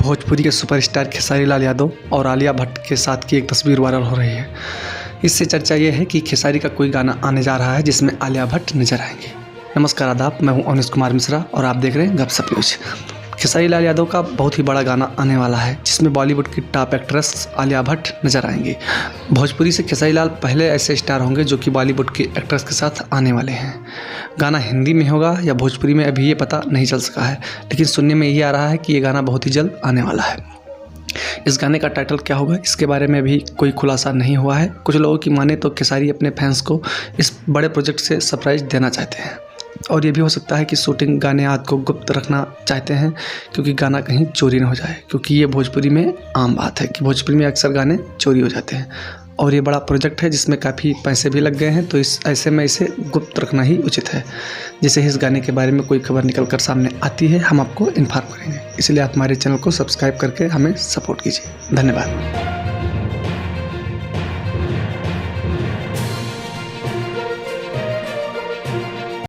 भोजपुरी के सुपरस्टार खेसारी लाल यादव और आलिया भट्ट के साथ की एक तस्वीर वायरल हो रही है। इससे चर्चा ये है कि खेसारी का कोई गाना आने जा रहा है जिसमें आलिया भट्ट नजर आएंगी। नमस्कार आदाब, मैं हूं अनिश कुमार मिश्रा और आप देख रहे हैं गपशप न्यूज। खेसारी लाल यादव का बहुत ही बड़ा गाना आने वाला है जिसमें बॉलीवुड की टॉप एक्ट्रेस आलिया भट्ट नजर आएंगी। भोजपुरी से खेसारी लाल पहले ऐसे स्टार होंगे जो कि बॉलीवुड की एक्ट्रेस के साथ आने वाले हैं। गाना हिंदी में होगा या भोजपुरी में अभी ये पता नहीं चल सका है, लेकिन सुनने में ये आ रहा है कि ये गाना बहुत ही जल्द आने वाला है। इस गाने का टाइटल क्या होगा इसके बारे में भी कोई खुलासा नहीं हुआ है। कुछ लोगों की माने तो खेसारी अपने फैंस को इस बड़े प्रोजेक्ट से सरप्राइज देना चाहते हैं और ये भी हो सकता है कि शूटिंग गाने आदि को गुप्त रखना चाहते हैं क्योंकि गाना कहीं चोरी न हो जाए, क्योंकि ये भोजपुरी में आम बात है कि भोजपुरी में अक्सर गाने चोरी हो जाते हैं और ये बड़ा प्रोजेक्ट है जिसमें काफ़ी पैसे भी लग गए हैं, तो इस ऐसे में इसे गुप्त रखना ही उचित है। जैसे इस गाने के बारे में कोई खबर निकल कर सामने आती है हम आपको इन्फॉर्म करेंगे, इसलिए आप हमारे चैनल को सब्सक्राइब करके हमें सपोर्ट कीजिए। धन्यवाद।